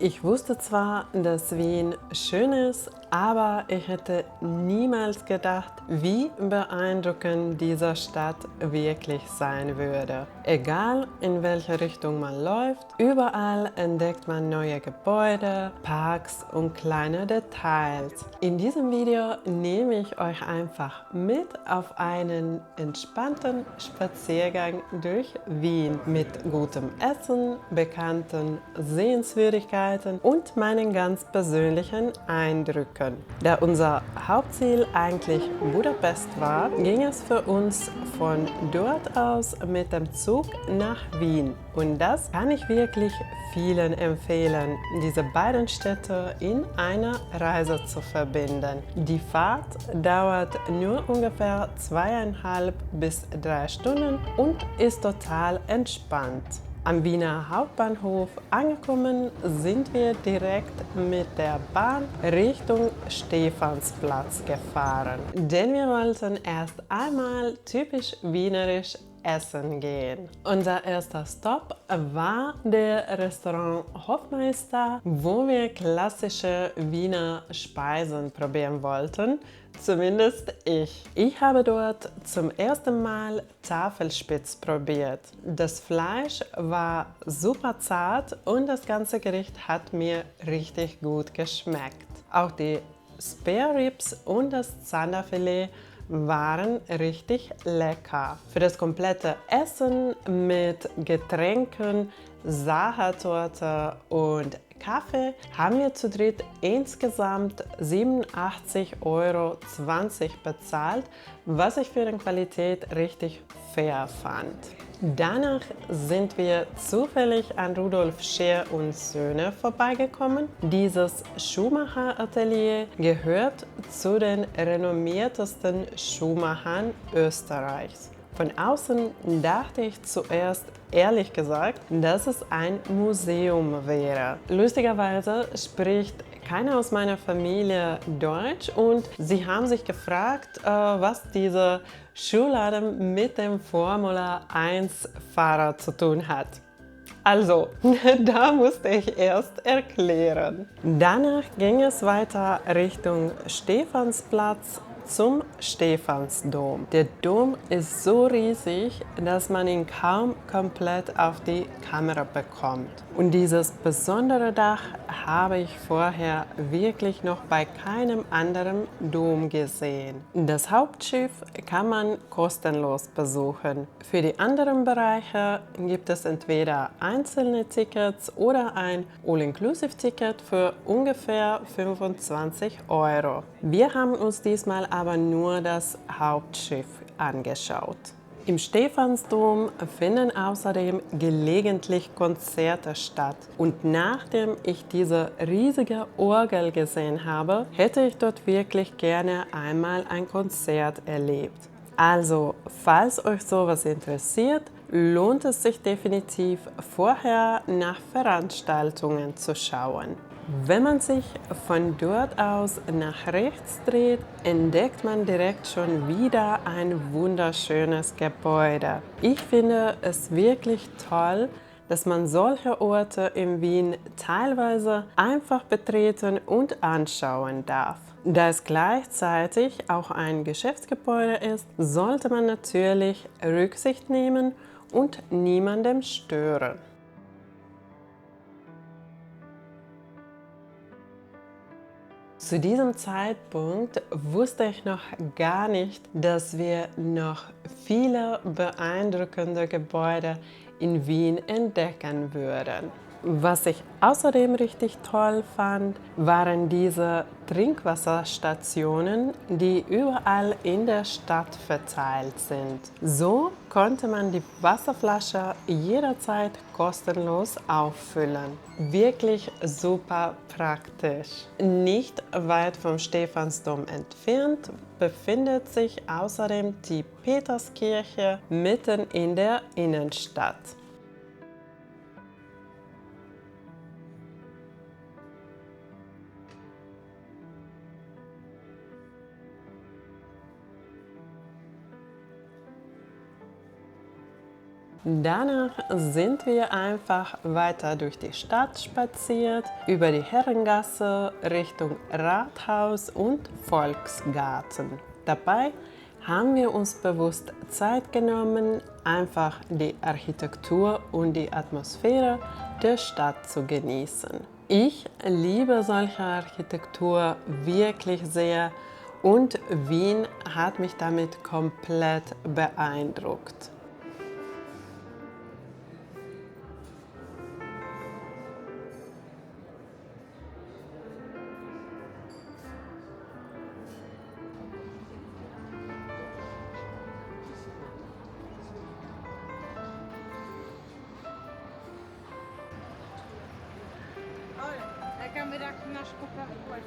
Ich wusste zwar, dass Wien schön ist, aber ich hätte niemals gedacht, wie beeindruckend diese Stadt wirklich sein würde. Egal in welche Richtung man läuft, überall entdeckt man neue Gebäude, Parks und kleine Details. In diesem Video nehme ich euch einfach mit auf einen entspannten Spaziergang durch Wien mit gutem Essen, bekannten Sehenswürdigkeiten und meinen ganz persönlichen Eindrücken. Da unser Hauptziel eigentlich Budapest war, ging es für uns von dort aus mit dem Zug nach Wien. Und das kann ich wirklich vielen empfehlen, diese beiden Städte in einer Reise zu verbinden. Die Fahrt dauert nur ungefähr 2,5 bis 3 Stunden und ist total entspannt. Am Wiener Hauptbahnhof angekommen sind wir direkt mit der Bahn Richtung Stephansplatz gefahren, denn wir wollten erst einmal typisch wienerisch essen gehen. Unser erster Stopp war der Restaurant Hofmeister, wo wir klassische Wiener Speisen probieren wollten. Zumindest ich. Ich habe dort zum ersten Mal Tafelspitz probiert. Das Fleisch war super zart und das ganze Gericht hat mir richtig gut geschmeckt. Auch die Spare Ribs und das Zanderfilet waren richtig lecker. Für das komplette Essen mit Getränken, Sachertorte und Kaffee haben wir zu dritt insgesamt 87,20 € bezahlt, was ich für die Qualität richtig fair fand. Danach sind wir zufällig an Rudolf Scheer und Söhne vorbeigekommen. Dieses Schuhmacher-Atelier gehört zu den renommiertesten Schuhmachern Österreichs. Von außen dachte ich zuerst, ehrlich gesagt, dass es ein Museum wäre. Lustigerweise spricht keiner aus meiner Familie Deutsch und sie haben sich gefragt, was dieser Schuhladen mit dem Formula 1 Fahrer zu tun hat. Also, da musste ich erst erklären. Danach ging es weiter Richtung Stephansplatz zum Stephansdom. Der Dom ist so riesig, dass man ihn kaum komplett auf die Kamera bekommt. Und dieses besondere Dach habe ich vorher wirklich noch bei keinem anderen Dom gesehen. Das Hauptschiff kann man kostenlos besuchen. Für die anderen Bereiche gibt es entweder einzelne Tickets oder ein All-Inclusive-Ticket für ungefähr 25 €. Wir haben uns diesmal aber nur das Hauptschiff angeschaut. Im Stephansdom finden außerdem gelegentlich Konzerte statt. Und nachdem ich diese riesige Orgel gesehen habe, hätte ich dort wirklich gerne einmal ein Konzert erlebt. Also, falls euch sowas interessiert, lohnt es sich definitiv, vorher nach Veranstaltungen zu schauen. Wenn man sich von dort aus nach rechts dreht, entdeckt man direkt schon wieder ein wunderschönes Gebäude. Ich finde es wirklich toll, dass man solche Orte in Wien teilweise einfach betreten und anschauen darf. Da es gleichzeitig auch ein Geschäftsgebäude ist, sollte man natürlich Rücksicht nehmen und niemandem stören. Zu diesem Zeitpunkt wusste ich noch gar nicht, dass wir noch viele beeindruckende Gebäude in Wien entdecken würden. Was ich außerdem richtig toll fand, waren diese Trinkwasserstationen, die überall in der Stadt verteilt sind. So konnte man die Wasserflasche jederzeit kostenlos auffüllen. Wirklich super praktisch. Nicht weit vom Stephansdom entfernt befindet sich außerdem die Peterskirche mitten in der Innenstadt. Danach sind wir einfach weiter durch die Stadt spaziert, über die Herrengasse Richtung Rathaus und Volksgarten. Dabei haben wir uns bewusst Zeit genommen, einfach die Architektur und die Atmosphäre der Stadt zu genießen. Ich liebe solche Architektur wirklich sehr und Wien hat mich damit komplett beeindruckt. Olha, a câmera que nós compramos hoje.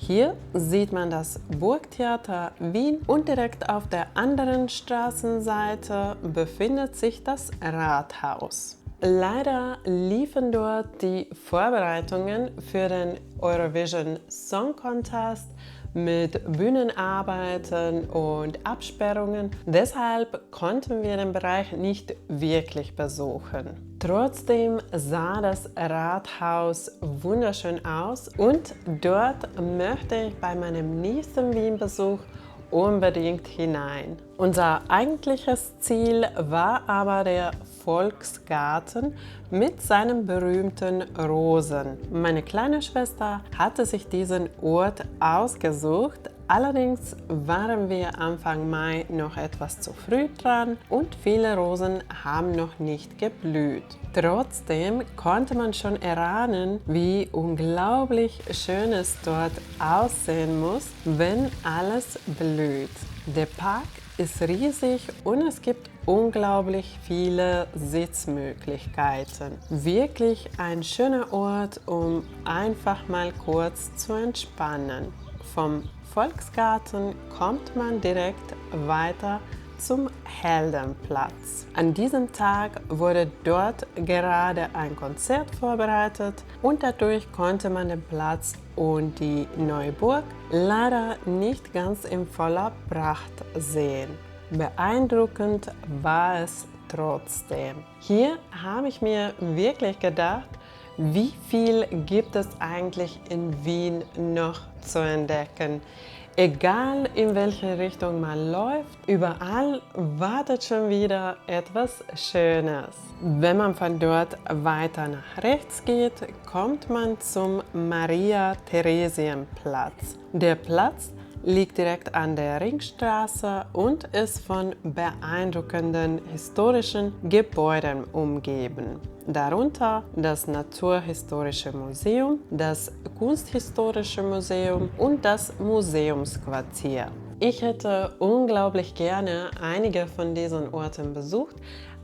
Hier sieht man das Burgtheater Wien und direkt auf der anderen Straßenseite befindet sich das Rathaus. Leider liefen dort die Vorbereitungen für den Eurovision Song Contest mit Bühnenarbeiten und Absperrungen. Deshalb konnten wir den Bereich nicht wirklich besuchen. Trotzdem sah das Rathaus wunderschön aus und dort möchte ich bei meinem nächsten Wien-Besuch unbedingt hinein. Unser eigentliches Ziel war aber der Volksgarten mit seinen berühmten Rosen. Meine kleine Schwester hatte sich diesen Ort ausgesucht, allerdings waren wir Anfang Mai noch etwas zu früh dran und viele Rosen haben noch nicht geblüht. Trotzdem konnte man schon erahnen, wie unglaublich schön es dort aussehen muss, wenn alles blüht. Der Park ist riesig und es gibt unglaublich viele Sitzmöglichkeiten. Wirklich ein schöner Ort, um einfach mal kurz zu entspannen. Vom Volksgarten kommt man direkt weiter zum Heldenplatz. An diesem Tag wurde dort gerade ein Konzert vorbereitet und dadurch konnte man den Platz und die Neuburg leider nicht ganz in voller Pracht sehen. Beeindruckend war es trotzdem. Hier habe ich mir wirklich gedacht, wie viel gibt es eigentlich in Wien noch zu entdecken? Egal in welche Richtung man läuft, überall wartet schon wieder etwas Schönes. Wenn man von dort weiter nach rechts geht, kommt man zum Maria-Theresien-Platz. Der Platz liegt direkt an der Ringstraße und ist von beeindruckenden historischen Gebäuden umgeben. Darunter das Naturhistorische Museum, das Kunsthistorische Museum und das Museumsquartier. Ich hätte unglaublich gerne einige von diesen Orten besucht,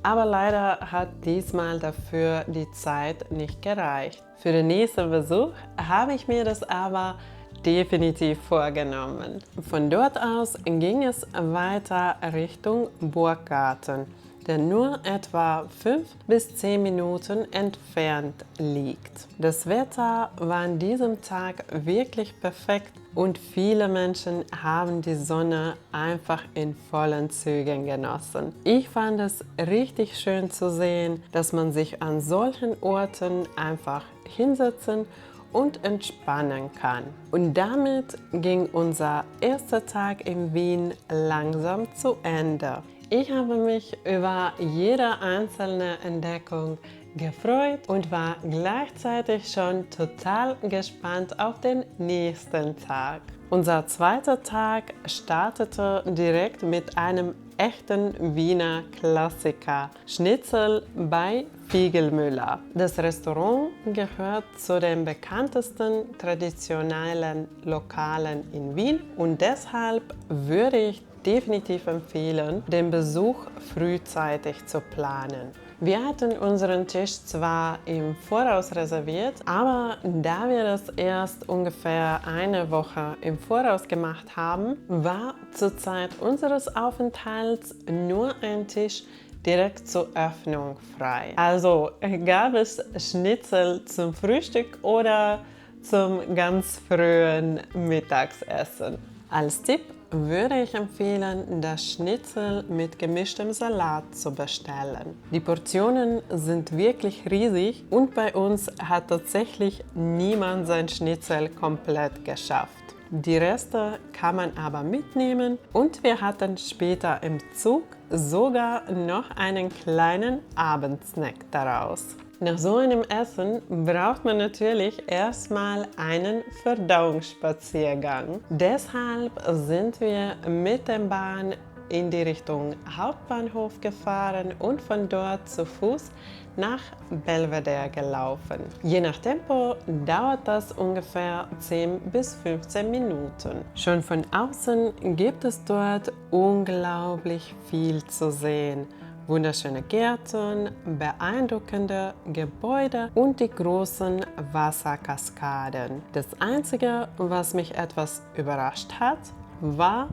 aber leider hat diesmal dafür die Zeit nicht gereicht. Für den nächsten Besuch habe ich mir das aber definitiv vorgenommen. Von dort aus ging es weiter Richtung Burggarten, der nur etwa 5 bis 10 Minuten entfernt liegt. Das Wetter war an diesem Tag wirklich perfekt und viele Menschen haben die Sonne einfach in vollen Zügen genossen. Ich fand es richtig schön zu sehen, dass man sich an solchen Orten einfach hinsetzen und entspannen kann. Und damit ging unser erster Tag in Wien langsam zu Ende. Ich habe mich über jede einzelne Entdeckung gefreut und war gleichzeitig schon total gespannt auf den nächsten Tag. Unser zweiter Tag startete direkt mit einem echten Wiener Klassiker, Schnitzel bei Fiegelmüller. Das Restaurant gehört zu den bekanntesten traditionellen Lokalen in Wien und deshalb würde ich definitiv empfehlen, den Besuch frühzeitig zu planen. Wir hatten unseren Tisch zwar im Voraus reserviert, aber da wir das erst ungefähr eine Woche im Voraus gemacht haben, war zur Zeit unseres Aufenthalts nur ein Tisch direkt zur Öffnung frei. Also gab es Schnitzel zum Frühstück oder zum ganz frühen Mittagsessen. Als Tipp würde ich empfehlen, das Schnitzel mit gemischtem Salat zu bestellen. Die Portionen sind wirklich riesig und bei uns hat tatsächlich niemand sein Schnitzel komplett geschafft. Die Reste kann man aber mitnehmen und wir hatten später im Zug sogar noch einen kleinen Abendsnack daraus. Nach so einem Essen braucht man natürlich erstmal einen Verdauungsspaziergang. Deshalb sind wir mit der Bahn in die Richtung Hauptbahnhof gefahren und von dort zu Fuß nach Belvedere gelaufen. Je nach Tempo dauert das ungefähr 10 bis 15 Minuten. Schon von außen gibt es dort unglaublich viel zu sehen. Wunderschöne Gärten, beeindruckende Gebäude und die großen Wasserkaskaden. Das Einzige, was mich etwas überrascht hat, war,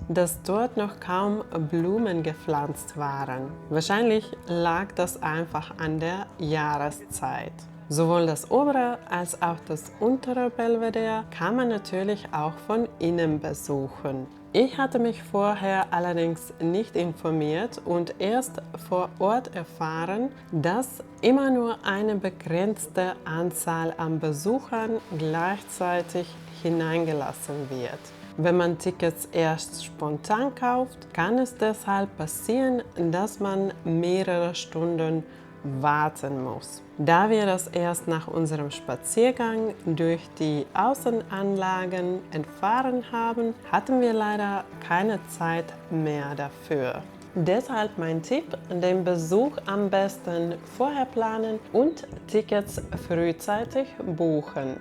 dass dort noch kaum Blumen gepflanzt waren. Wahrscheinlich lag das einfach an der Jahreszeit. Sowohl das obere als auch das untere Belvedere kann man natürlich auch von innen besuchen. Ich hatte mich vorher allerdings nicht informiert und erst vor Ort erfahren, dass immer nur eine begrenzte Anzahl an Besuchern gleichzeitig hineingelassen wird. Wenn man Tickets erst spontan kauft, kann es deshalb passieren, dass man mehrere Stunden warten muss. Da wir das erst nach unserem Spaziergang durch die Außenanlagen erfahren haben, hatten wir leider keine Zeit mehr dafür. Deshalb mein Tipp, den Besuch am besten vorher planen und Tickets frühzeitig buchen.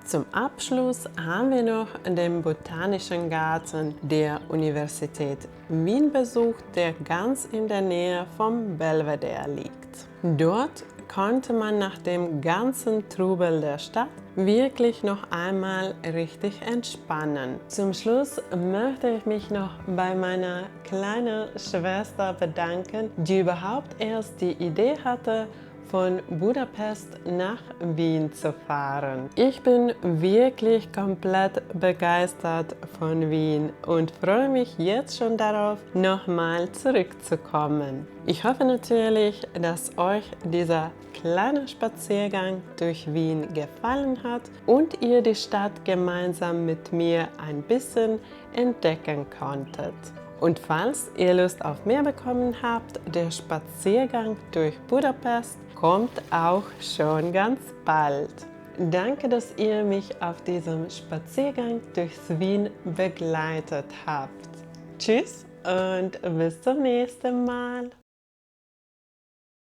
Zum Abschluss haben wir noch den Botanischen Garten der Universität Wien besucht, der ganz in der Nähe vom Belvedere liegt. Dort konnte man nach dem ganzen Trubel der Stadt wirklich noch einmal richtig entspannen. Zum Schluss möchte ich mich noch bei meiner kleinen Schwester bedanken, die überhaupt erst die Idee hatte, von Budapest nach Wien zu fahren. Ich bin wirklich komplett begeistert von Wien und freue mich jetzt schon darauf, nochmal zurückzukommen. Ich hoffe natürlich, dass euch dieser kleine Spaziergang durch Wien gefallen hat und ihr die Stadt gemeinsam mit mir ein bisschen entdecken konntet. Und falls ihr Lust auf mehr bekommen habt, der Spaziergang durch Budapest kommt auch schon ganz bald. Danke, dass ihr mich auf diesem Spaziergang durchs Wien begleitet habt. Tschüss und bis zum nächsten Mal.